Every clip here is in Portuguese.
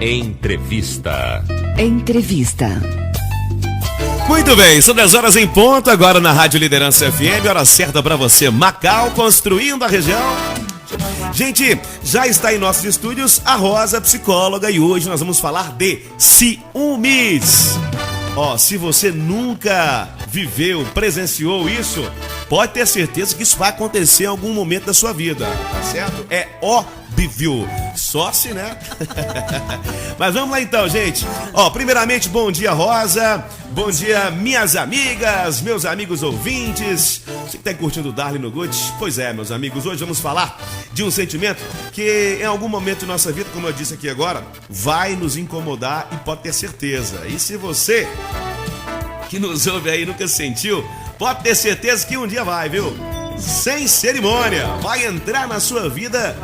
Entrevista. Muito bem, são 10 horas em ponto, agora na Rádio Liderança FM, hora certa para você, Macau, construindo a região. Gente, já está em nossos estúdios a Rosa, psicóloga, e hoje nós vamos falar de ciúmes. Se você nunca viveu, presenciou isso, pode ter certeza que isso vai acontecer em algum momento da sua vida, tá certo? É óbvio, só se, né? Mas vamos lá então, gente. Primeiramente, bom dia, Rosa. Bom dia, minhas amigas, meus amigos ouvintes. Você que está curtindo o Darley no Good? Pois é, meus amigos, hoje vamos falar de um sentimento que em algum momento da nossa vida, como eu disse aqui agora, vai nos incomodar e pode ter certeza. E se você que nos ouve aí nunca sentiu, pode ter certeza que um dia vai, viu? Sem cerimônia, vai entrar na sua vida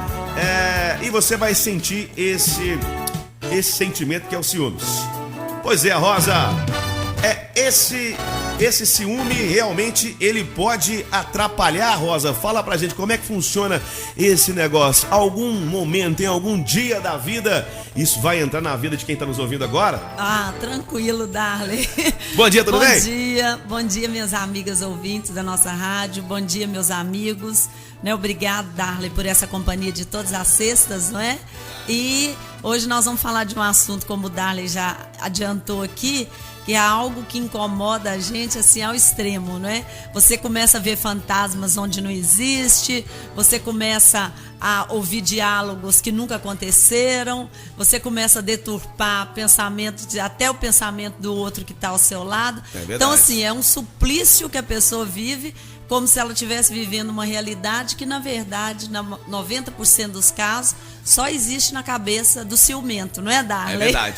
e você vai sentir esse sentimento que é o ciúmes. Pois é, Rosa, esse ciúme realmente ele pode atrapalhar, Rosa. Fala pra gente como é que funciona esse negócio. Algum momento, em algum dia da vida, isso vai entrar na vida de quem tá nos ouvindo agora? Tranquilo, Darley. Bom dia, tudo bem? Bom dia, minhas amigas ouvintes da nossa rádio. Bom dia, meus amigos. Obrigado, Darley, por essa companhia de todas as sextas, não é? E hoje nós vamos falar de um assunto, como o Darley já adiantou aqui, que é algo que incomoda a gente assim ao extremo, não é? Você começa a ver fantasmas onde não existe, você começa a ouvir diálogos que nunca aconteceram, você começa a deturpar pensamentos, até o pensamento do outro que está ao seu lado. Então, assim, é um suplício que a pessoa vive, como se ela estivesse vivendo uma realidade que, na verdade, na 90% dos casos, só existe na cabeça do ciumento, não é, Darley? É verdade.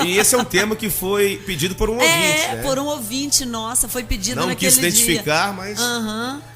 E esse é um tema que foi pedido por um ouvinte, né? Por um ouvinte, nossa, foi pedido não naquele dia. Não quis identificar, mas...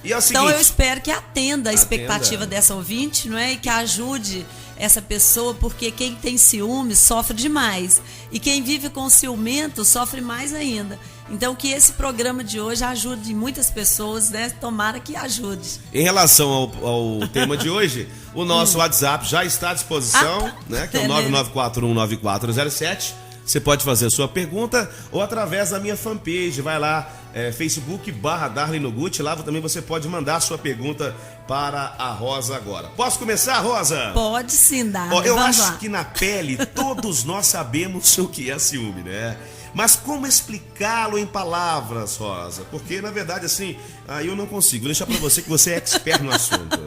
E é o seguinte, então eu espero que atenda a expectativa dessa ouvinte, não é? E que ajude essa pessoa, porque quem tem ciúmes sofre demais. E quem vive com ciumento sofre mais ainda. Então que esse programa de hoje ajude muitas pessoas, né? Tomara que ajude. Em relação ao tema de hoje, o nosso WhatsApp já está à disposição, né? Que é o 99419407. Você pode fazer a sua pergunta ou através da minha fanpage. Vai lá, Facebook/Darley Noguchi. Lá também você pode mandar a sua pergunta para a Rosa agora. Posso começar, Rosa? Pode sim, Darley. Eu acho que na pele todos nós sabemos o que é ciúme, né? Mas como explicá-lo em palavras, Rosa? Porque, na verdade, assim, eu não consigo. Vou deixar pra você que você é expert no assunto.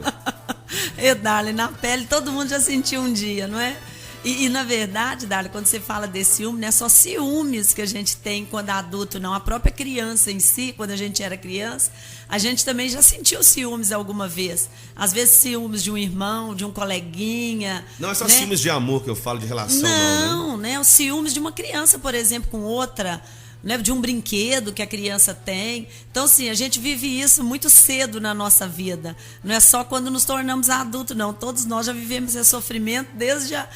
Darley, na pele todo mundo já sentiu um dia, não é? E na verdade, Darley, quando você fala desse ciúme, não é só ciúmes que a gente tem quando é adulto, não. A própria criança em si, quando a gente era criança, a gente também já sentiu ciúmes alguma vez. Às vezes ciúmes de um irmão, de um coleguinha. Não é só ciúmes de amor que eu falo, de relação, não, né? Os ciúmes de uma criança, por exemplo, com outra, né, de um brinquedo que a criança tem. Então, sim, a gente vive isso muito cedo na nossa vida. Não é só quando nos tornamos adultos, não. Todos nós já vivemos esse sofrimento desde a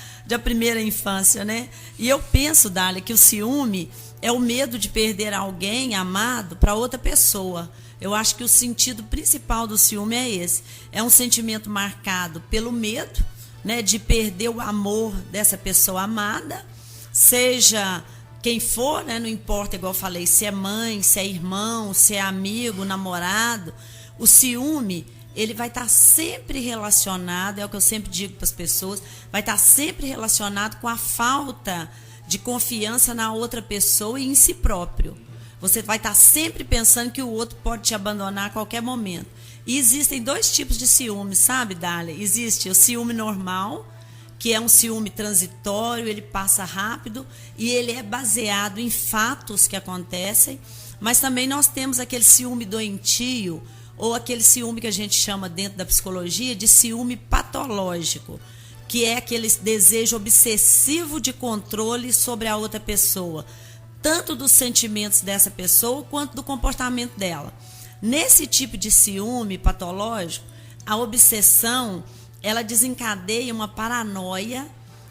primeira infância, né? E eu penso, Dália, que o ciúme é o medo de perder alguém amado para outra pessoa. Eu acho que o sentido principal do ciúme é esse. É um sentimento marcado pelo medo, né, de perder o amor dessa pessoa amada, seja quem for, né, não importa, igual eu falei, se é mãe, se é irmão, se é amigo, namorado. O ciúme, ele vai estar sempre relacionado, é o que eu sempre digo para as pessoas, vai estar sempre relacionado com a falta de confiança na outra pessoa e em si próprio. Você vai estar sempre pensando que o outro pode te abandonar a qualquer momento. E existem dois tipos de ciúme, sabe, Dália? Existe o ciúme normal, que é um ciúme transitório, ele passa rápido e ele é baseado em fatos que acontecem, mas também nós temos aquele ciúme doentio, ou aquele ciúme que a gente chama dentro da psicologia de ciúme patológico, que é aquele desejo obsessivo de controle sobre a outra pessoa, tanto dos sentimentos dessa pessoa quanto do comportamento dela. Nesse tipo de ciúme patológico, a obsessão, ela desencadeia uma paranoia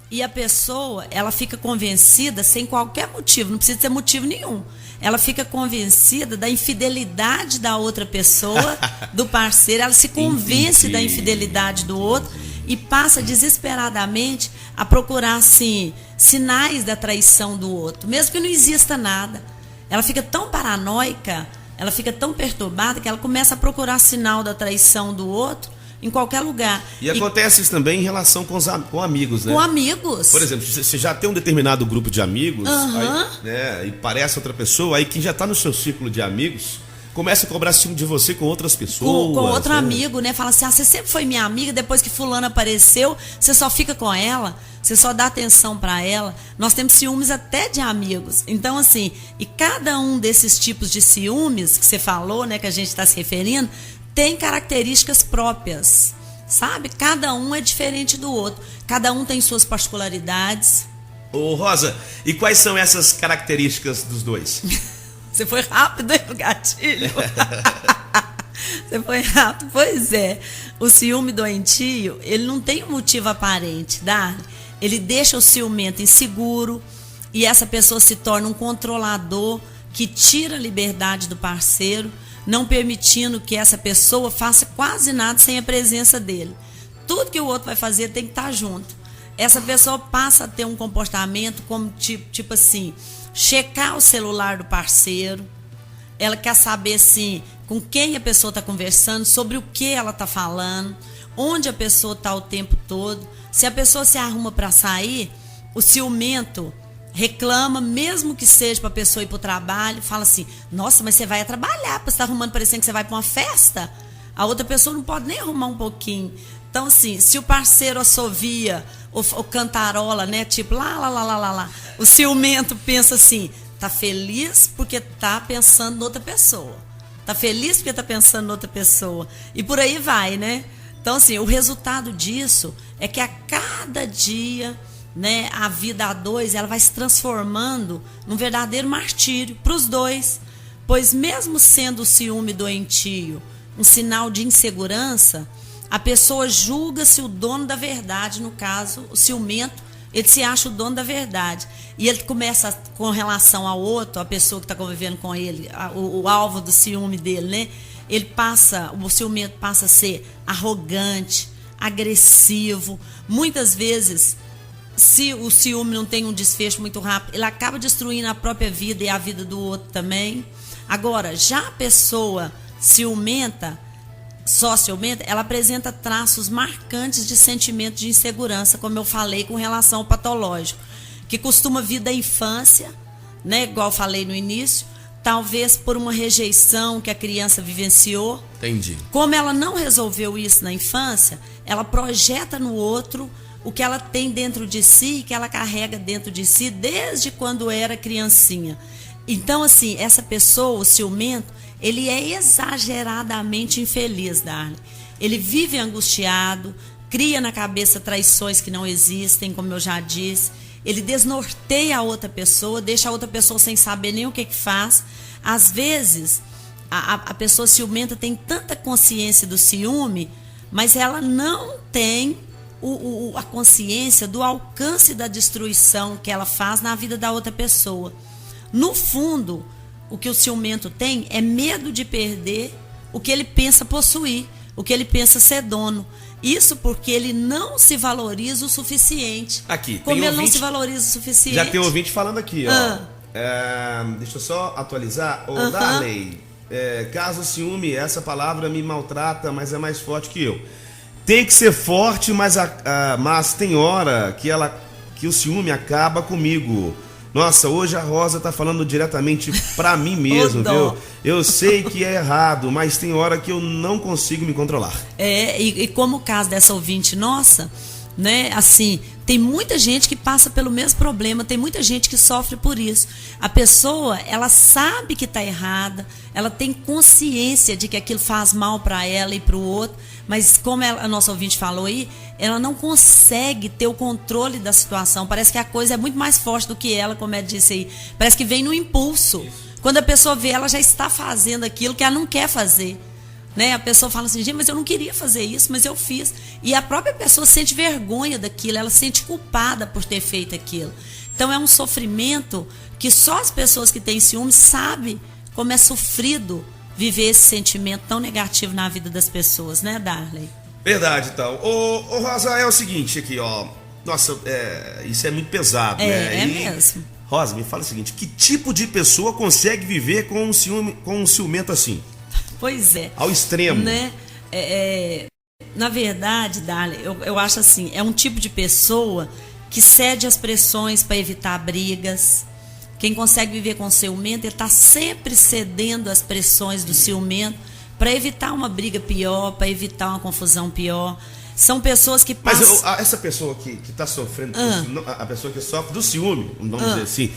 e a pessoa, ela fica convencida sem qualquer motivo, não precisa ter motivo nenhum. Ela fica convencida da infidelidade da outra pessoa, do parceiro, ela se convence da infidelidade do outro e passa desesperadamente a procurar, assim, sinais da traição do outro, mesmo que não exista nada. Ela fica tão paranoica, ela fica tão perturbada que ela começa a procurar sinal da traição do outro em qualquer lugar. E acontece isso também em relação com amigos, né? Com amigos. Por exemplo, você já tem um determinado grupo de amigos, aí, né, e parece outra pessoa, aí quem já está no seu círculo de amigos começa a cobrar ciúme de você com outras pessoas. Com outro né? amigo, né? Fala assim, você sempre foi minha amiga, depois que fulano apareceu, você só fica com ela, você só dá atenção para ela. Nós temos ciúmes até de amigos. Então, assim, e cada um desses tipos de ciúmes que você falou, né, que a gente está se referindo, tem características próprias, sabe? Cada um é diferente do outro. Cada um tem suas particularidades. Ô, Rosa, e quais são essas características dos dois? Você foi rápido aí no gatilho. Você foi rápido. Pois é. O ciúme doentio, ele não tem um motivo aparente, Darly. Ele deixa o ciumento inseguro e essa pessoa se torna um controlador que tira a liberdade do parceiro, não permitindo que essa pessoa faça quase nada sem a presença dele. Tudo que o outro vai fazer tem que estar junto. Essa pessoa passa a ter um comportamento como tipo assim, checar o celular do parceiro. Ela quer saber assim, com quem a pessoa está conversando, sobre o que ela está falando, onde a pessoa está o tempo todo. Se a pessoa se arruma para sair, o ciumento reclama, mesmo que seja para a pessoa ir para o trabalho, fala assim, nossa, mas você vai trabalhar, você está arrumando parecendo que você vai para uma festa? A outra pessoa não pode nem arrumar um pouquinho. Então, assim, se o parceiro assovia ou cantarola, né, tipo lá, o ciumento pensa assim, tá feliz porque tá pensando em outra pessoa. Tá feliz porque tá pensando em outra pessoa. E por aí vai, né? Então, assim, o resultado disso é que a cada dia, né, a vida a dois, ela vai se transformando num verdadeiro martírio para os dois. Pois mesmo sendo o ciúme doentio um sinal de insegurança, a pessoa julga-se o dono da verdade, no caso, o ciumento, ele se acha o dono da verdade. E ele começa, com relação ao outro, a pessoa que está convivendo com ele, o alvo do ciúme dele, né? O ciumento passa a ser arrogante, agressivo. Muitas vezes, se o ciúme não tem um desfecho muito rápido, ele acaba destruindo a própria vida e a vida do outro também. Agora, já a pessoa ciumenta, socialmente, ela apresenta traços marcantes de sentimento de insegurança, como eu falei, com relação ao patológico, que costuma vir da infância, né, igual eu falei no início, talvez por uma rejeição que a criança vivenciou. Entendi. Como ela não resolveu isso na infância, ela projeta no outro o que ela tem dentro de si, que ela carrega dentro de si desde quando era criancinha. Então, assim, essa pessoa, o ciumento, ele é exageradamente infeliz, Darly. Ele vive angustiado, cria na cabeça traições que não existem, como eu já disse. Ele desnorteia a outra pessoa, deixa a outra pessoa sem saber nem o que faz. Às vezes, a pessoa ciumenta tem tanta consciência do ciúme, mas ela não tem a consciência do alcance da destruição que ela faz na vida da outra pessoa. No fundo, o que o ciumento tem é medo de perder o que ele pensa possuir, o que ele pensa ser dono. Isso porque ele não se valoriza o suficiente. Aqui, como ele ouvinte, não se valoriza o suficiente. Já tem ouvinte falando aqui, ó. Deixa eu só atualizar. Ô, Darley, caso ciúme, essa palavra me maltrata, mas é mais forte que eu. Tem que ser forte, mas tem hora que o ciúme acaba comigo. Nossa, hoje a Rosa tá falando diretamente pra mim mesmo, viu? Eu sei que é errado, mas tem hora que eu não consigo me controlar. E como o caso dessa ouvinte nossa, né, assim, tem muita gente que passa pelo mesmo problema, tem muita gente que sofre por isso. A pessoa, ela sabe que tá errada, ela tem consciência de que aquilo faz mal para ela e para o outro, mas como a nossa ouvinte falou aí, ela não consegue ter o controle da situação. Parece que a coisa é muito mais forte do que ela, como ela disse aí. Parece que vem no impulso. Isso. Quando a pessoa vê, ela já está fazendo aquilo que ela não quer fazer. Né? A pessoa fala assim, gente, mas eu não queria fazer isso, mas eu fiz. E a própria pessoa sente vergonha daquilo, ela se sente culpada por ter feito aquilo. Então é um sofrimento que só as pessoas que têm ciúme sabem como é sofrido viver esse sentimento tão negativo na vida das pessoas, né, Darley? Verdade, então. Ô Rosa, é o seguinte aqui, ó. Nossa, isso é muito pesado, né? É mesmo. Rosa, me fala o seguinte, que tipo de pessoa consegue viver com um ciumento assim? Pois é. Ao extremo. Né? Na verdade, Dali, eu acho assim, é um tipo de pessoa que cede às pressões para evitar brigas. Quem consegue viver com ciumento, ele está sempre cedendo às pressões do ciumento para evitar uma briga pior, para evitar uma confusão pior. São pessoas que passam... Mas essa pessoa que está sofrendo, a pessoa que sofre do ciúme, vamos dizer assim,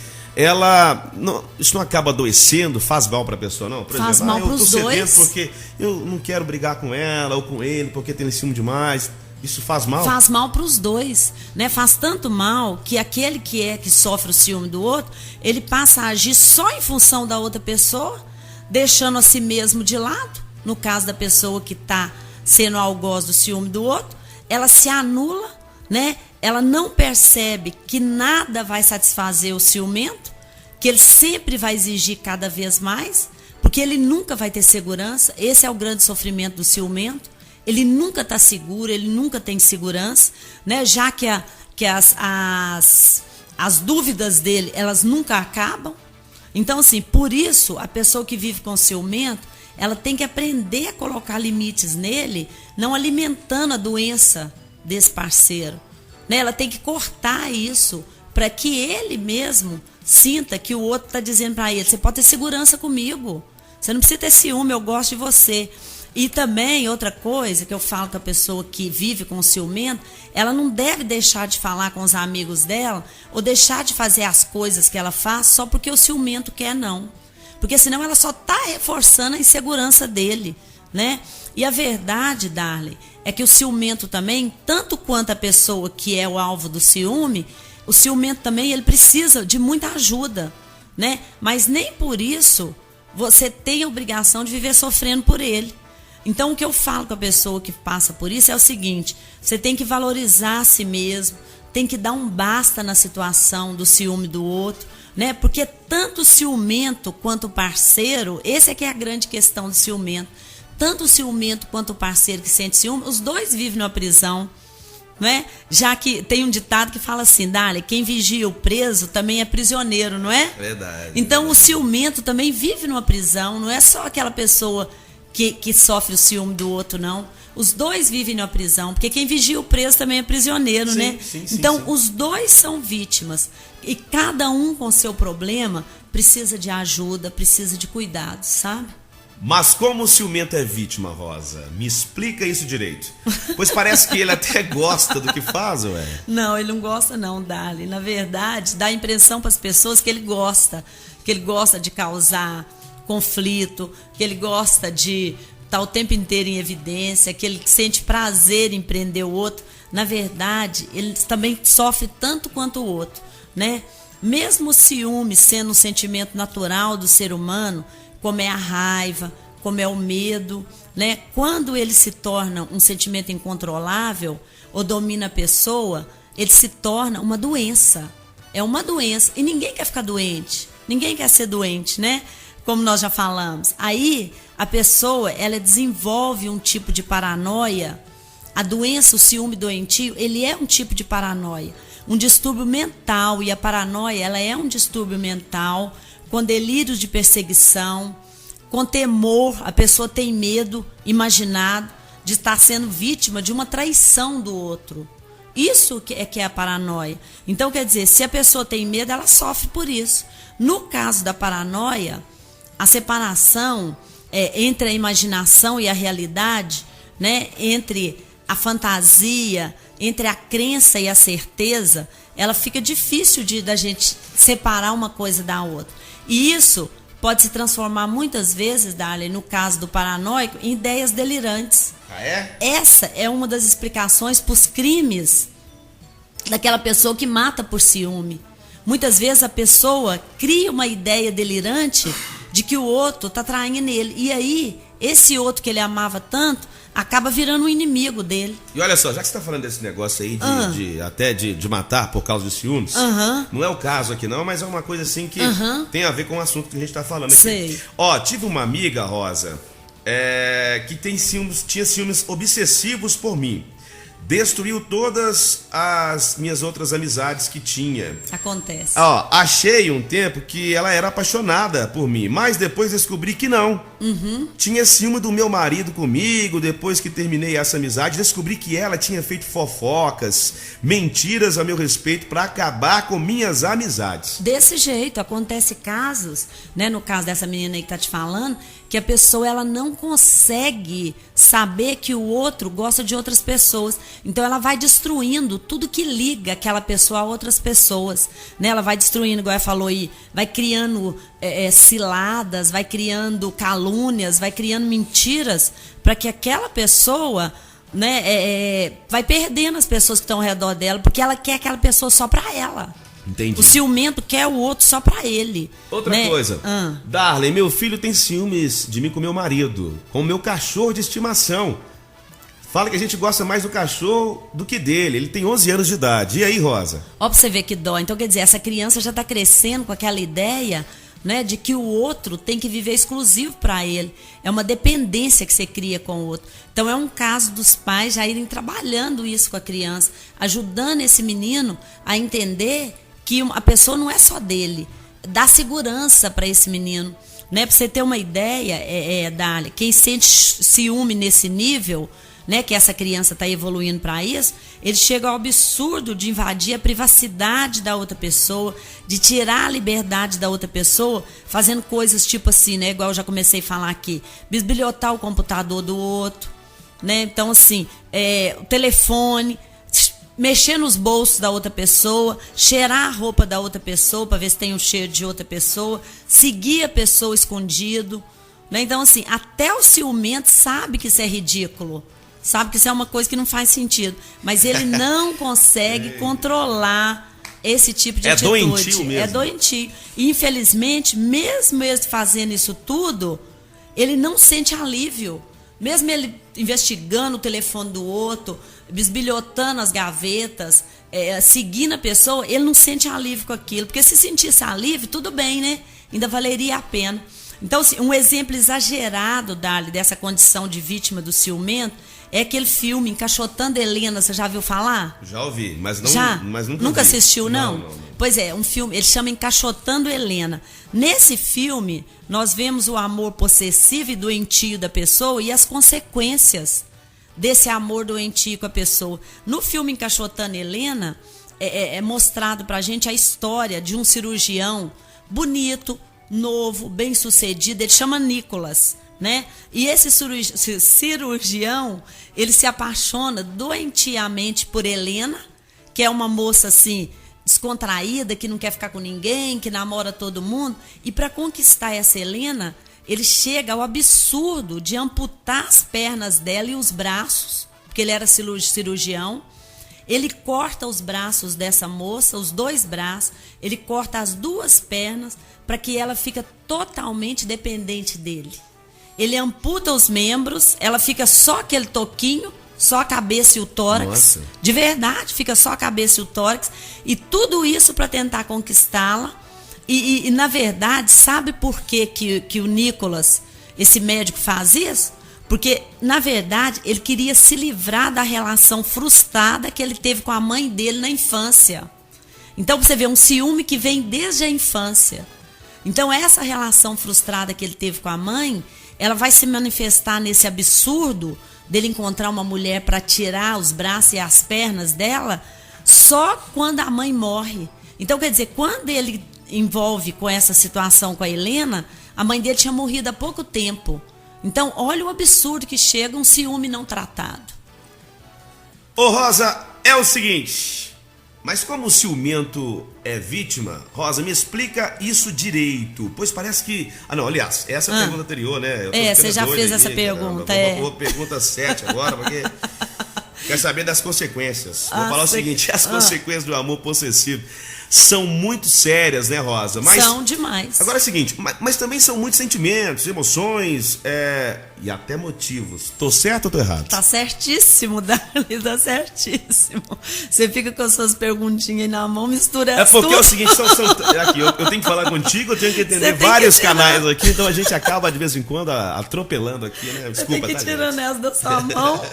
isso não acaba adoecendo, faz mal para a pessoa, não? Por faz exemplo, mal para os dois. Porque eu não quero brigar com ela ou com ele, porque tem ciúme demais. Isso faz mal? Faz mal para os dois, né? Faz tanto mal que aquele que sofre o ciúme do outro, ele passa a agir só em função da outra pessoa, deixando a si mesmo de lado. No caso da pessoa que está sendo algoz do ciúme do outro, ela se anula, né? Ela não percebe que nada vai satisfazer o ciumento, que ele sempre vai exigir cada vez mais, porque ele nunca vai ter segurança. Esse é o grande sofrimento do ciumento. Ele nunca está seguro, ele nunca tem segurança, né? Já que as dúvidas dele, elas nunca acabam. Então, assim, por isso, a pessoa que vive com ciumento, ela tem que aprender a colocar limites nele, não alimentando a doença desse parceiro, né? Ela tem que cortar isso para que ele mesmo sinta que o outro está dizendo para ele, você pode ter segurança comigo, você não precisa ter ciúme, eu gosto de você. E também, outra coisa que eu falo com a pessoa que vive com ciumento, ela não deve deixar de falar com os amigos dela ou deixar de fazer as coisas que ela faz só porque o ciumento quer, não. Porque senão ela só está reforçando a insegurança dele, né? E a verdade, Darley, é que o ciumento também, tanto quanto a pessoa que é o alvo do ciúme, o ciumento também, ele precisa de muita ajuda, né? Mas nem por isso você tem a obrigação de viver sofrendo por ele. Então, o que eu falo com a pessoa que passa por isso é o seguinte, você tem que valorizar a si mesmo, tem que dar um basta na situação do ciúme do outro, né? Porque tanto o ciumento quanto o parceiro, esse é que é a grande questão do ciumento. Tanto o ciumento quanto o parceiro que sente ciúme, os dois vivem numa prisão, né? Já que tem um ditado que fala assim, Dália, quem vigia o preso também é prisioneiro, não é? Verdade. Então o ciumento também vive numa prisão, não é só aquela pessoa que sofre o ciúme do outro, não. Os dois vivem numa prisão, porque quem vigia o preso também é prisioneiro, sim, né? Sim, então, sim. Os dois são vítimas. E cada um com seu problema precisa de ajuda, precisa de cuidado, sabe? Mas como o ciumento é vítima, Rosa? Me explica isso direito. Pois parece que ele até gosta do que faz, ué. Não, ele não gosta não, Dali. Na verdade, dá a impressão para as pessoas que ele gosta de causar conflito, que ele gosta de estar o tempo inteiro em evidência, que ele sente prazer em prender o outro. Na verdade, ele também sofre tanto quanto o outro, né? Mesmo o ciúme sendo um sentimento natural do ser humano, como é a raiva, como é o medo, né? Quando ele se torna um sentimento incontrolável ou domina a pessoa, ele se torna uma doença. É uma doença. E ninguém quer ficar doente. Ninguém quer ser doente, né? Como nós já falamos. Aí, a pessoa, ela desenvolve um tipo de paranoia. A doença, o ciúme doentio, ele é um tipo de paranoia. Um distúrbio mental. E a paranoia, ela é um distúrbio mental com delírios de perseguição, com temor. A pessoa tem medo imaginado de estar sendo vítima de uma traição do outro. Isso que é a paranoia. Então, quer dizer, se a pessoa tem medo, ela sofre por isso. No caso da paranoia, a separação entre a imaginação e a realidade, né, entre a fantasia, entre a crença e a certeza, ela fica difícil da gente separar uma coisa da outra. E isso pode se transformar muitas vezes, Darley, no caso do paranoico, em ideias delirantes. Ah, é? Essa é uma das explicações para os crimes daquela pessoa que mata por ciúme. Muitas vezes a pessoa cria uma ideia delirante de que o outro está traindo ele. E aí, esse outro que ele amava tanto, acaba virando um inimigo dele. E olha só, já que você está falando desse negócio aí de matar por causa dos ciúmes, não é o caso aqui não, mas é uma coisa assim que tem a ver com o assunto que a gente está falando aqui. Sei. Ó, tive uma amiga, Rosa, que tinha ciúmes obsessivos por mim. Destruiu todas as minhas outras amizades que tinha. Acontece. Achei um tempo que ela era apaixonada por mim, mas depois descobri que não. Tinha ciúme do meu marido comigo. Depois que terminei essa amizade, descobri que ela tinha feito fofocas, mentiras a meu respeito para acabar com minhas amizades. Desse jeito, acontece casos, né, no caso dessa menina aí que tá te falando, que a pessoa ela não consegue saber que o outro gosta de outras pessoas. Então ela vai destruindo tudo que liga aquela pessoa a outras pessoas, né? Ela vai destruindo, igual ela falou aí, vai criando ciladas, vai criando calúnias, vai criando mentiras para que aquela pessoa, né, vai perdendo as pessoas que estão ao redor dela, porque ela quer aquela pessoa só para ela. Entendi. O ciumento quer o outro só pra ele. Outra coisa, Darley, meu filho tem ciúmes de mim com meu marido, com o meu cachorro de estimação. Fala que a gente gosta mais do cachorro do que dele. Ele tem 11 anos de idade. E aí, Rosa? Ó, pra você ver que dó. Então, quer dizer, essa criança já tá crescendo com aquela ideia, né, de que o outro tem que viver exclusivo para ele. É uma dependência que você cria com o outro. Então é um caso dos pais já irem trabalhando isso com a criança, ajudando esse menino a entender que a pessoa não é só dele, dá segurança para esse menino, né? Para você ter uma ideia, Dália, quem sente ciúme nesse nível, né, que essa criança está evoluindo para isso, ele chega ao absurdo de invadir a privacidade da outra pessoa, de tirar a liberdade da outra pessoa, fazendo coisas tipo assim, né, igual eu já comecei a falar aqui, bisbilhotar o computador do outro, né? Então assim, o telefone, mexer nos bolsos da outra pessoa, cheirar a roupa da outra pessoa para ver se tem o cheiro de outra pessoa, seguir a pessoa escondido, né? Então assim, até o ciumento sabe que isso é ridículo, sabe que isso é uma coisa que não faz sentido, mas ele não consegue controlar esse tipo de atitude. Doentio mesmo. É doentio. E infelizmente, mesmo ele fazendo isso tudo, ele não sente alívio. Mesmo ele investigando o telefone do outro, bisbilhotando as gavetas, seguindo a pessoa, ele não sente alívio com aquilo. Porque se sentisse alívio, tudo bem, né? Ainda valeria a pena. Então, assim, um exemplo exagerado, Dali, dessa condição de vítima do ciumento, é aquele filme Encaixotando Helena. Você já viu falar? Já ouvi, mas nunca assistiu, não? Não. Pois é, um filme, ele chama Encaixotando Helena. Nesse filme, nós vemos o amor possessivo e doentio da pessoa e as consequências desse amor doentio com a pessoa. No filme Encaixotando Helena, é mostrado pra gente a história de um cirurgião bonito, novo, bem-sucedido, ele chama Nicolas, né? E esse cirurgião, ele se apaixona doentiamente por Helena, que é uma moça assim, descontraída, que não quer ficar com ninguém, que namora todo mundo, e para conquistar essa Helena, ele chega ao absurdo de amputar as pernas dela e os braços, porque ele era cirurgião. Ele corta os braços dessa moça, os 2 braços, ele corta as 2 pernas para que ela fique totalmente dependente dele. Ele amputa os membros, ela fica só aquele toquinho, só a cabeça e o tórax. Nossa. De verdade, fica só a cabeça e o tórax. E tudo isso para tentar conquistá-la. E, na verdade, sabe por que o Nicolas, esse médico, faz isso? Porque, na verdade, ele queria se livrar da relação frustrada que ele teve com a mãe dele na infância. Então, você vê um ciúme que vem desde a infância. Então, essa relação frustrada que ele teve com a mãe, ela vai se manifestar nesse absurdo dele encontrar uma mulher para tirar os braços e as pernas dela só quando a mãe morre. Então, quer dizer, quando ele envolve com essa situação com a Helena, a mãe dele tinha morrido há pouco tempo. Então, olha o absurdo que chega um ciúme não tratado. Ô Rosa, é o seguinte, mas como o ciumento é vítima, Rosa, me explica isso direito, pois parece que... aliás, essa é a pergunta anterior, né? Você já fez essa pergunta, Vou pergunta 7 agora, porque... Quer saber das consequências. Vou falar o seguinte, as consequências do amor possessivo. são muito sérias, né, Rosa? Mas, são demais. agora é o seguinte, mas também são muitos sentimentos, emoções e até motivos. Tô certo ou tô errado? Tá certíssimo, Darley, tá certíssimo. Você fica com as suas perguntinhas aí na mão, mistura É porque tudo. é o seguinte, aqui, eu tenho que falar contigo, eu tenho que entender vários canais aqui, então a gente acaba de vez em quando atropelando aqui, né? Desculpa, você tem que tá, tirando gente? essa da sua mão.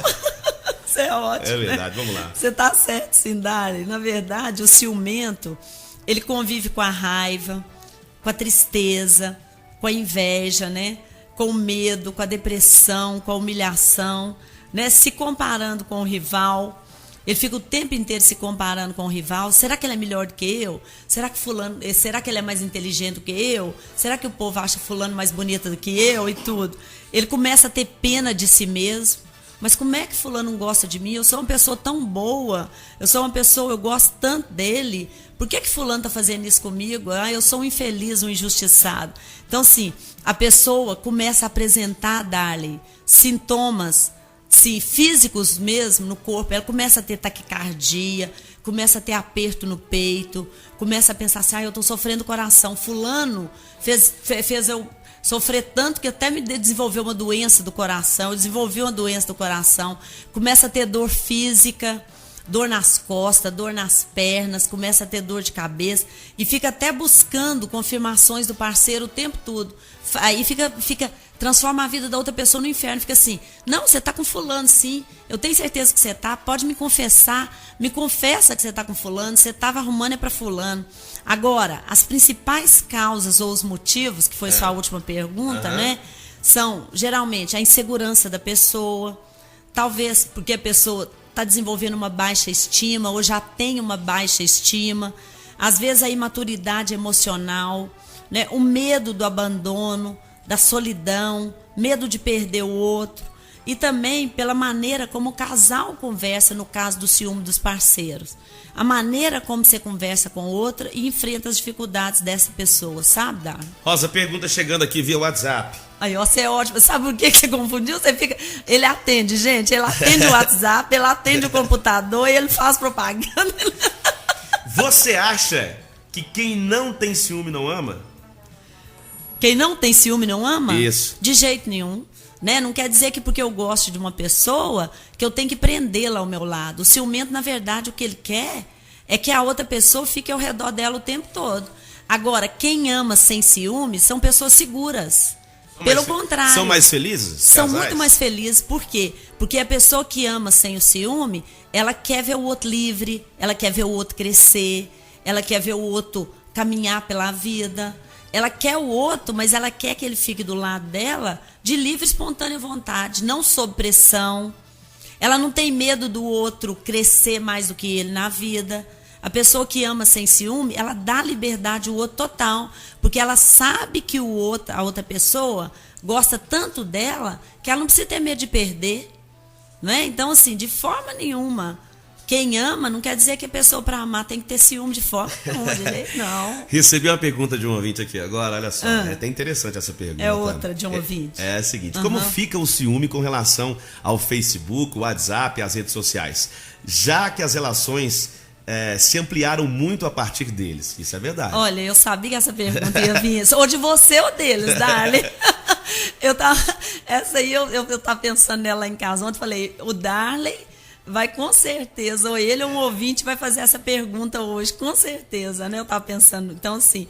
Isso é ótimo. É verdade, vamos lá. Você tá certo, sim, Darley. Na verdade, o ciumento, ele convive com a raiva, com a tristeza, com a inveja, né? Com o medo, com a depressão, com a humilhação, né? Se comparando com o rival. Ele fica o tempo inteiro se comparando com o rival. Será que ele é melhor do que eu? Será que ele é mais inteligente do que eu? Será que o povo acha fulano mais bonita do que eu e tudo? Ele começa a ter pena de si mesmo. Mas como é que fulano não gosta de mim? Eu sou uma pessoa tão boa, eu gosto tanto dele. Por que fulano está fazendo isso comigo? Eu sou um infeliz, um injustiçado. Então, assim, a pessoa começa a apresentar, Darley, sintomas físicos mesmo no corpo. Ela começa a ter taquicardia, começa a ter aperto no peito, começa a pensar assim, eu estou sofrendo coração. Fulano fez eu sofrer tanto que até me desenvolveu uma doença do coração, eu desenvolvi uma doença do coração, começa a ter dor física, dor nas costas, dor nas pernas, começa a ter dor de cabeça e fica até buscando confirmações do parceiro o tempo todo. Aí transforma a vida da outra pessoa no inferno, fica assim, não, você tá com fulano sim, eu tenho certeza que você tá, pode me confessar, me confessa que você tá com fulano, você tava arrumando é pra fulano. Agora, as principais causas ou os motivos, que foi sua última pergunta, né, são geralmente a insegurança da pessoa, talvez porque a pessoa está desenvolvendo uma baixa estima ou já tem uma baixa estima, às vezes a imaturidade emocional, né, o medo do abandono, da solidão, medo de perder o outro e também pela maneira como o casal conversa no caso do ciúme dos parceiros. A maneira como você conversa com outra e enfrenta as dificuldades dessa pessoa, sabe, Darley? Rosa, pergunta chegando aqui via WhatsApp. Aí, ó, você é ótimo. Sabe por que você confundiu? Ele atende, gente. Ele atende o WhatsApp, ele atende o computador e ele faz propaganda. Você acha que quem não tem ciúme não ama? Quem não tem ciúme não ama? Isso. De jeito nenhum. Né? Não quer dizer que porque eu gosto de uma pessoa que eu tenho que prendê-la ao meu lado. O ciumento, na verdade, o que ele quer é que a outra pessoa fique ao redor dela o tempo todo. Agora, quem ama sem ciúme são pessoas seguras. Pelo contrário. São mais felizes? São casais? muito mais felizes. Por quê? Porque a pessoa que ama sem o ciúme, ela quer ver o outro livre, ela quer ver o outro crescer, ela quer ver o outro caminhar pela vida. Ela quer o outro, mas ela quer que ele fique do lado dela de livre e espontânea vontade, não sob pressão. Ela não tem medo do outro crescer mais do que ele na vida. A pessoa que ama sem ciúme, ela dá liberdade ao outro total, porque ela sabe que a outra pessoa gosta tanto dela que ela não precisa ter medo de perder. Não é? Então, assim, de forma nenhuma. Quem ama não quer dizer que a pessoa para amar tem que ter ciúme de forma nenhuma, não. Recebi uma pergunta de um ouvinte aqui agora, olha só, é até interessante essa pergunta. É outra de um ouvinte. É a seguinte, como fica o ciúme com relação ao Facebook, o WhatsApp e as redes sociais? Já que as relações se ampliaram muito a partir deles, isso é verdade. Olha, eu sabia que essa pergunta ia vir, ou de você ou deles, Darley. Essa aí eu tava pensando nela em casa ontem, falei, o Darley vai com certeza, ou ele ou um ouvinte vai fazer essa pergunta hoje, com certeza, né? Eu estava pensando, então assim,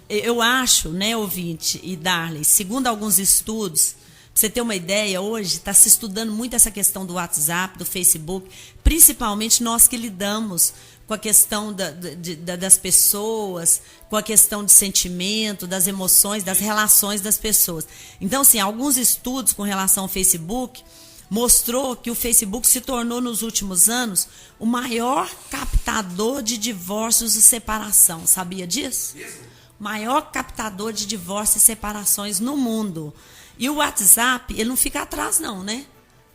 eu acho, né, ouvinte e Darley, segundo alguns estudos, pra você ter uma ideia, hoje está se estudando muito essa questão do WhatsApp, do Facebook, principalmente nós que lidamos com a questão das pessoas, com a questão de sentimento, das emoções, das relações das pessoas. Então, assim, alguns estudos com relação ao Facebook mostrou que o Facebook se tornou, nos últimos anos, o maior captador de divórcios e separação. Sabia disso? O maior captador de divórcios e separações no mundo. E o WhatsApp, ele não fica atrás não, né?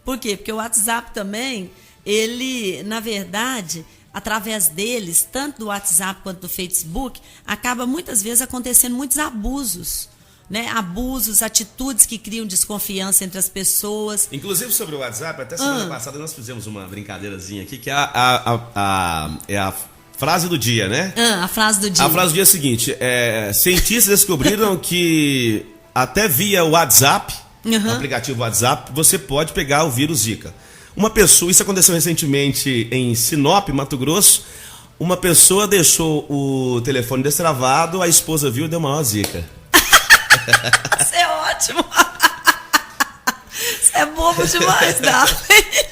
Por quê? Porque o WhatsApp também, ele, na verdade, através deles, tanto do WhatsApp quanto do Facebook, acaba muitas vezes acontecendo muitos abusos. Né? Abusos, atitudes que criam desconfiança entre as pessoas. Inclusive sobre o WhatsApp, até semana passada nós fizemos uma brincadeirazinha aqui, que é a frase do dia, né? A frase do dia. A frase do dia é a seguinte: cientistas descobriram que até via WhatsApp, aplicativo WhatsApp, você pode pegar o vírus Zika. Uma pessoa, isso aconteceu recentemente em Sinop, Mato Grosso. Uma pessoa deixou o telefone destravado, a esposa viu e deu maior Zika. Isso é ótimo. Isso é bobo demais, Dali.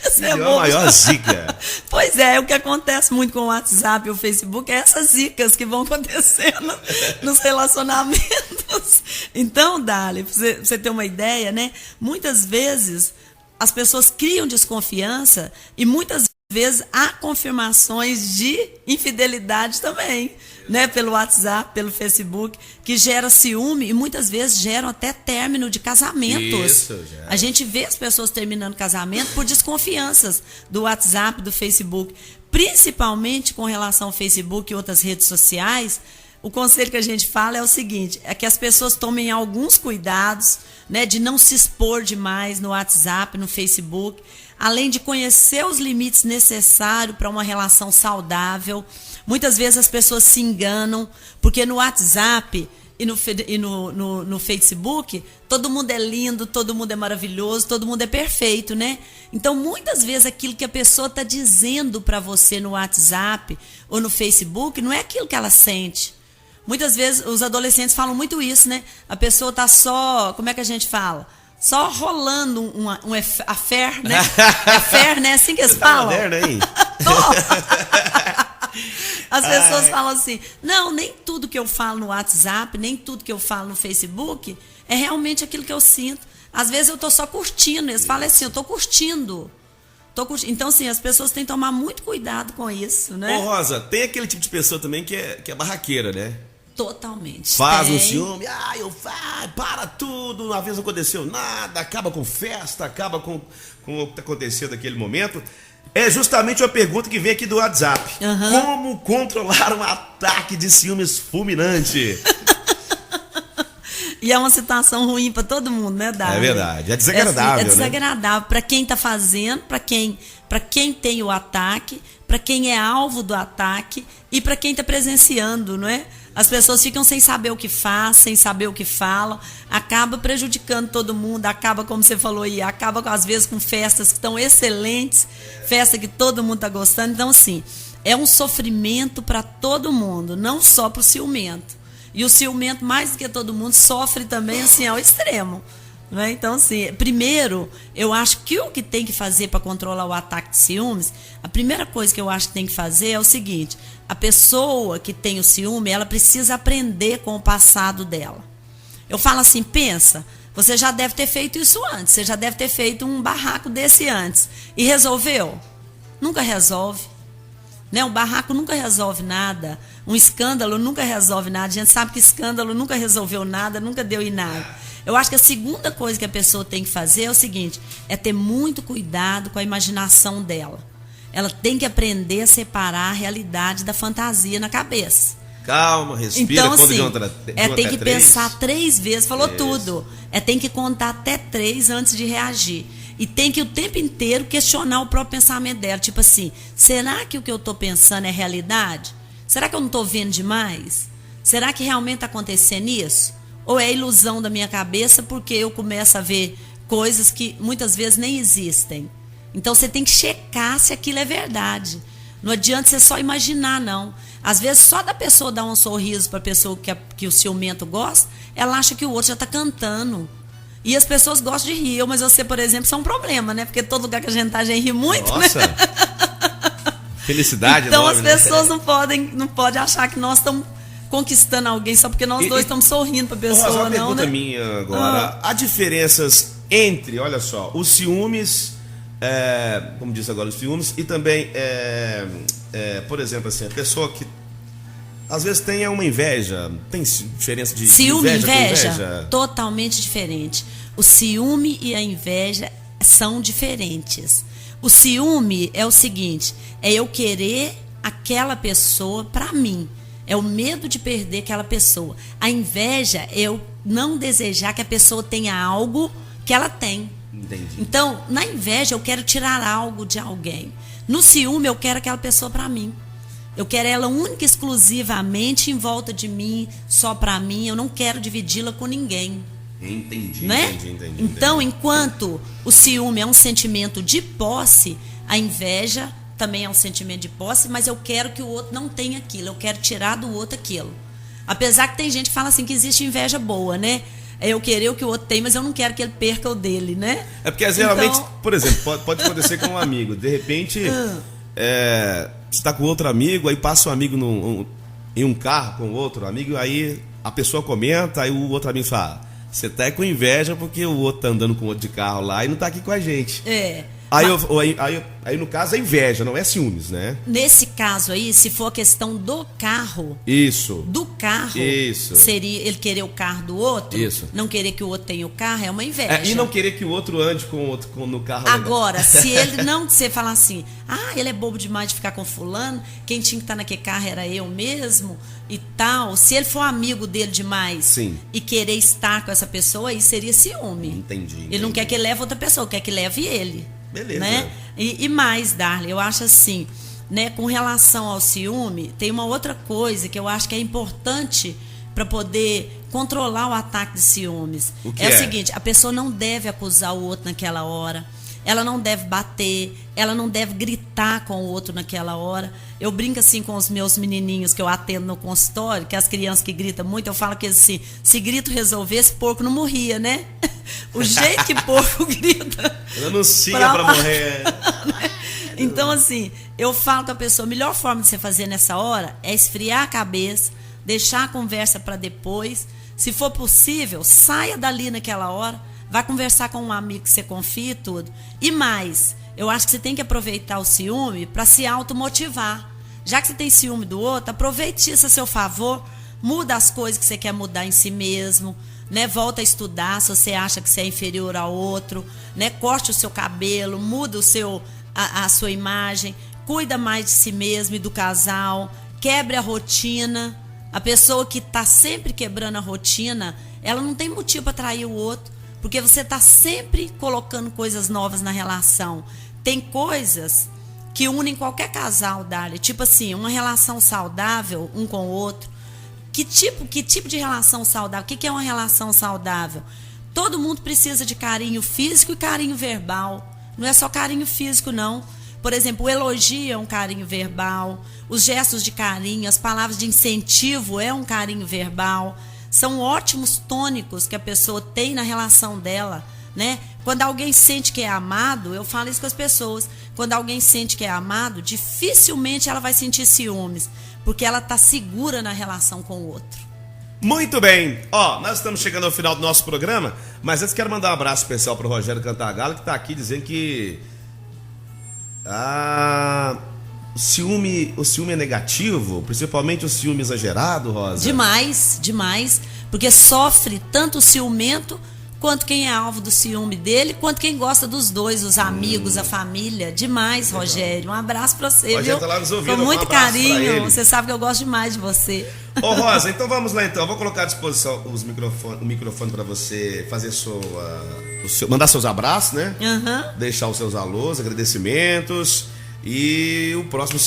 Isso é bobo. Maior zica. Pois é, o que acontece muito com o WhatsApp e o Facebook é essas zicas que vão acontecendo nos relacionamentos. Então, Dali, pra você ter uma ideia, né? Muitas vezes as pessoas criam desconfiança e muitas vezes há confirmações de infidelidade também, né, pelo WhatsApp, pelo Facebook, que gera ciúme e muitas vezes geram até término de casamentos. Isso, já. A gente vê as pessoas terminando casamento por desconfianças do WhatsApp, do Facebook, principalmente com relação ao Facebook e outras redes sociais. O conselho que a gente fala é o seguinte, é que as pessoas tomem alguns cuidados, né, de não se expor demais no WhatsApp, no Facebook, além de conhecer os limites necessários para uma relação saudável. Muitas vezes as pessoas se enganam, porque no WhatsApp e no Facebook, todo mundo é lindo, todo mundo é maravilhoso, todo mundo é perfeito, né? Então, muitas vezes aquilo que a pessoa está dizendo para você no WhatsApp ou no Facebook não é aquilo que ela sente. Muitas vezes os adolescentes falam muito isso, né? A pessoa está só, como é que a gente fala? Só rolando um affair, né? Affair, né? Assim que eles falam. Moderno, hein? As pessoas falam assim, não, nem tudo que eu falo no WhatsApp, nem tudo que eu falo no Facebook é realmente aquilo que eu sinto. Às vezes eu estou só curtindo, eles falam assim, eu estou curtindo. Então, assim, as pessoas têm que tomar muito cuidado com isso, né? Ô, Rosa, tem aquele tipo de pessoa também que é barraqueira, né? Totalmente. Faz um ciúme, para tudo, uma vez não aconteceu nada, acaba com festa, acaba com o que está acontecendo naquele momento. É justamente uma pergunta que vem aqui do WhatsApp. Como controlar um ataque de ciúmes fulminante? E é uma situação ruim para todo mundo, né, Davi? É verdade, é desagradável, é desagradável para quem está fazendo, para quem tem o ataque, para quem é alvo do ataque e para quem está presenciando, não é? As pessoas ficam sem saber o que faz, sem saber o que falam, acaba prejudicando todo mundo, acaba, como você falou aí, acaba às vezes com festas que estão excelentes, festa que todo mundo está gostando. Então, assim, é um sofrimento para todo mundo, não só para o ciumento. E o ciumento, mais do que todo mundo, sofre também, assim, ao extremo. Né? Então, assim, primeiro, eu acho que o que tem que fazer para controlar o ataque de ciúmes, a primeira coisa que eu acho que tem que fazer é o seguinte: a pessoa que tem o ciúme, ela precisa aprender com o passado dela. Eu falo assim, pensa, você já deve ter feito isso antes, você já deve ter feito um barraco desse antes. E resolveu? Nunca resolve. Né? Um barraco nunca resolve nada, um escândalo nunca resolve nada. A gente sabe que escândalo nunca resolveu nada, nunca deu em nada. Eu acho que a segunda coisa que a pessoa tem que fazer é o seguinte, é ter muito cuidado com a imaginação dela. Ela tem que aprender a separar a realidade da fantasia na cabeça. Calma, respira. Então, assim, tem que 3. pensar 3 vezes, falou tudo. Tem que contar até 3 antes de reagir. E tem que o tempo inteiro questionar o próprio pensamento dela. Tipo assim, será que o que eu estou pensando é realidade? Será que eu não estou vendo demais? Será que realmente está acontecendo isso? Ou é ilusão da minha cabeça porque eu começo a ver coisas que muitas vezes nem existem? Então você tem que checar se aquilo é verdade. Não adianta você só imaginar, não. Às vezes só da pessoa dar um sorriso para a pessoa que o ciumento gosta, ela acha que o outro já está cantando. E as pessoas gostam de rir. Eu, mas você, por exemplo, isso é um problema, né? Porque todo lugar que a gente tá, a gente ri muito. Nossa! Né? Felicidade. Então enorme, as pessoas não podem achar que nós estamos conquistando alguém só porque nós dois estamos sorrindo para a pessoa, uma não, pergunta né? minha agora. Há diferenças entre, olha só, os ciúmes, como disse agora, os ciúmes, e também, por exemplo, assim, a pessoa que às vezes tem uma inveja. Tem diferença de ciúme e inveja? Totalmente diferente. O ciúme e a inveja são diferentes. O ciúme é o seguinte, é eu querer aquela pessoa para mim. É o medo de perder aquela pessoa. A inveja é eu não desejar que a pessoa tenha algo que ela tem. Entendi. Então, na inveja eu quero tirar algo de alguém. No ciúme eu quero aquela pessoa para mim. Eu quero ela única e exclusivamente em volta de mim, só para mim. Eu não quero dividi-la com ninguém. Entendi, né? entendi. Então, enquanto o ciúme é um sentimento de posse, a inveja também é um sentimento de posse, mas eu quero que o outro não tenha aquilo. Eu quero tirar do outro aquilo. Apesar que tem gente que fala assim que existe inveja boa, né? É eu querer o que o outro tem, mas eu não quero que ele perca o dele, né? É porque geralmente, por exemplo, pode acontecer com um amigo. De repente, você está com outro amigo, aí passa um amigo em um carro com outro amigo, aí a pessoa comenta, aí o outro amigo fala, você tá com inveja porque o outro tá andando com outro de carro lá e não tá aqui com a gente. Aí no caso é inveja, não é ciúmes, né? Nesse caso aí, se for a questão do carro. Isso. Do carro. Isso. Seria ele querer o carro do outro. Isso. Não querer que o outro tenha o carro é uma inveja. E não querer que o outro ande com o outro no carro. Agora, se ele não, você falar assim, ele é bobo demais de ficar com fulano, quem tinha que estar naquele carro era eu mesmo e tal. Se ele for amigo dele demais. Sim. E querer estar com essa pessoa, aí seria ciúme. Entendi. Ele não quer que leve outra pessoa, quer que leve ele. Beleza. Né? E mais, Darley, eu acho assim, né, com relação ao ciúme, tem uma outra coisa que eu acho que é importante para poder controlar o ataque de ciúmes. É o seguinte, a pessoa não deve acusar o outro naquela hora, ela não deve bater, ela não deve gritar com o outro naquela hora. Eu brinco assim com os meus menininhos que eu atendo no consultório, que as crianças que gritam muito, eu falo que assim, se grito resolvesse, porco não morria, né? O jeito que porco grita. Anuncia pra morrer. Então, assim, eu falo com a pessoa, a melhor forma de você fazer nessa hora é esfriar a cabeça, deixar a conversa para depois. Se for possível, saia dali naquela hora, vai conversar com um amigo que você confia e tudo. E mais, eu acho que você tem que aproveitar o ciúme para se automotivar. Já que você tem ciúme do outro, aproveite isso a seu favor, muda as coisas que você quer mudar em si mesmo, né? Volta a estudar se você acha que você é inferior ao outro, né? Corte o seu cabelo, muda a sua imagem, cuida mais de si mesmo e do casal, quebre a rotina. A pessoa que está sempre quebrando a rotina, ela não tem motivo para trair o outro, porque você está sempre colocando coisas novas na relação. Tem coisas que unem qualquer casal, Dália, tipo assim, uma relação saudável um com o outro. Que tipo de relação saudável? O que é uma relação saudável? Todo mundo precisa de carinho físico e carinho verbal. Não é só carinho físico, não. Por exemplo, o elogio é um carinho verbal, os gestos de carinho, as palavras de incentivo é um carinho verbal. São ótimos tônicos que a pessoa tem na relação dela, né? Quando alguém sente que é amado, eu falo isso com as pessoas, quando alguém sente que é amado, dificilmente ela vai sentir ciúmes, porque ela está segura na relação com o outro. Muito bem. Nós estamos chegando ao final do nosso programa, mas antes quero mandar um abraço especial para o Rogério Cantagalo, que está aqui dizendo que o ciúme é negativo, principalmente o ciúme exagerado, Rosa. Demais, porque sofre tanto o ciumento quanto quem é alvo do ciúme dele, quanto quem gosta dos dois, os amigos, a família. Demais, legal. Rogério. Um abraço pra você, Rogério viu? Tá lá nos ouvindo, com muito carinho. Você sabe que eu gosto demais de você. Rosa, então vamos lá então. Eu vou colocar à disposição o microfone para você fazer mandar seus abraços, né? Uhum. Deixar os seus alôs, agradecimentos. E o próximo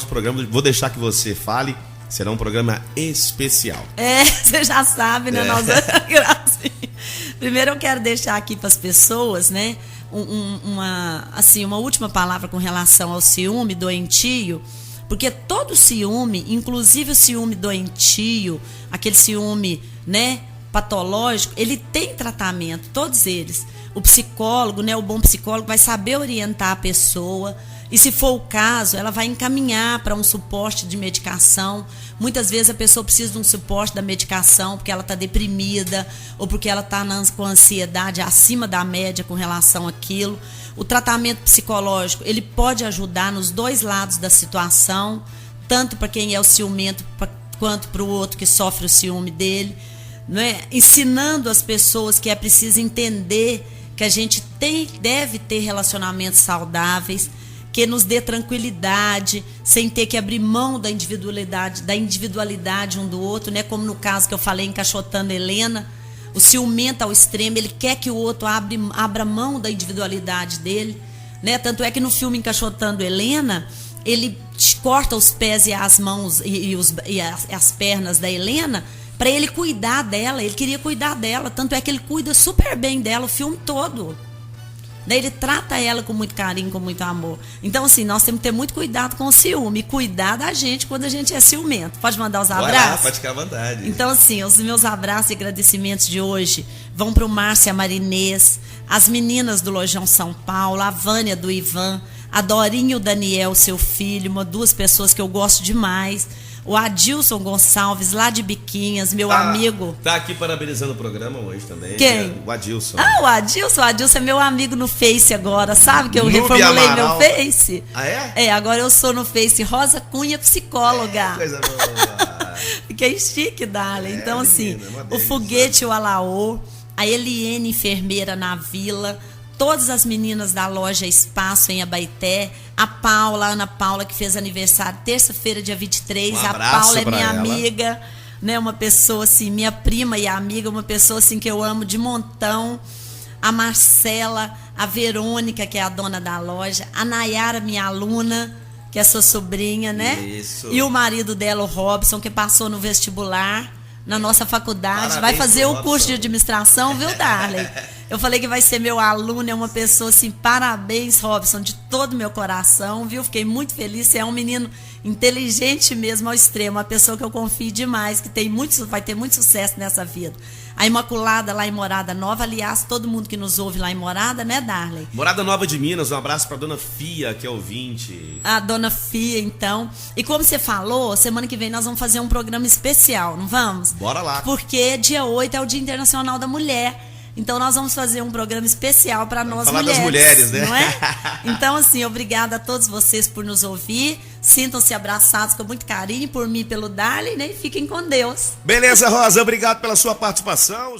programa, vou deixar que você fale. Será um programa especial. Você já sabe, né? Primeiro eu quero deixar aqui para as pessoas, né? Uma última palavra com relação ao ciúme doentio, porque todo ciúme, inclusive o ciúme doentio, aquele ciúme, né, patológico, ele tem tratamento, todos eles. O psicólogo, né, o bom psicólogo vai saber orientar a pessoa. E se for o caso, ela vai encaminhar para um suporte de medicação. Muitas vezes a pessoa precisa de um suporte da medicação porque ela está deprimida ou porque ela está com ansiedade acima da média com relação àquilo. O tratamento psicológico, ele pode ajudar nos dois lados da situação, tanto para quem é o ciumento quanto para o outro que sofre o ciúme dele, não é? Ensinando as pessoas que é preciso entender que a gente deve ter relacionamentos saudáveis, que nos dê tranquilidade, sem ter que abrir mão da individualidade um do outro, né? Como no caso que eu falei, encaixotando Helena, o ciumento ao extremo, ele quer que o outro abra mão da individualidade dele, né? Tanto é que no filme Encaixotando Helena, ele corta os pés e as mãos e as pernas da Helena para ele cuidar dela. Ele queria cuidar dela, tanto é que ele cuida super bem dela o filme todo. Daí ele trata ela com muito carinho, com muito amor. Então, assim, nós temos que ter muito cuidado com o ciúme. Cuidar da gente quando a gente é ciumento. Pode mandar os abraços? Lá, pode ficar à vontade. Então, assim, os meus abraços e agradecimentos de hoje vão para o Márcia Marinês, as meninas do Lojão São Paulo, a Vânia do Ivan, a Dorinha e o Daniel, seu filho, duas pessoas que eu gosto demais. O Adilson Gonçalves, lá de Biquinhas, meu amigo. Tá aqui parabenizando o programa hoje também. Quem? O Adilson. Ah, o Adilson é meu amigo no Face agora, sabe que eu reformulei meu Face? Ah, é? É, agora eu sou no Face Rosa Cunha, psicóloga. Coisa boa. Fiquei chique, Darla. Então, menina, assim, o Foguete, o Alaô, a Eliene, enfermeira na Vila, todas as meninas da loja Espaço em Abaeté, a Ana Paula, que fez aniversário terça-feira, dia 23. Um a abraço Paula é pra minha ela. amiga, né? Uma pessoa assim, minha prima e amiga, uma pessoa assim que eu amo de montão. A Marcela, a Verônica, que é a dona da loja, a Nayara, minha aluna, que é sua sobrinha, né? Isso. E o marido dela, o Robson, que passou no vestibular na nossa faculdade. Parabéns vai fazer pro o curso de Robson. administração, viu, Darley? Eu falei que vai ser meu aluno, é uma pessoa assim, parabéns, Robson, de todo o meu coração, viu? Fiquei muito feliz, você é um menino inteligente mesmo ao extremo, uma pessoa que eu confio demais, que vai ter muito sucesso nessa vida. A Imaculada lá em Morada Nova, aliás, todo mundo que nos ouve lá em Morada, né, Darley? Morada Nova de Minas, um abraço pra dona Fia, que é ouvinte. A dona Fia, então. E como você falou, semana que vem nós vamos fazer um programa especial, não vamos? Bora lá. Porque dia 8 é o Dia Internacional da Mulher. Então nós vamos fazer um programa especial para nós falar mulheres. das mulheres, né? Não é? Então, assim, obrigada a todos vocês por nos ouvir. Sintam-se abraçados com muito carinho por mim e pelo Darley, né? E fiquem com Deus. Beleza, Rosa, obrigado pela sua participação.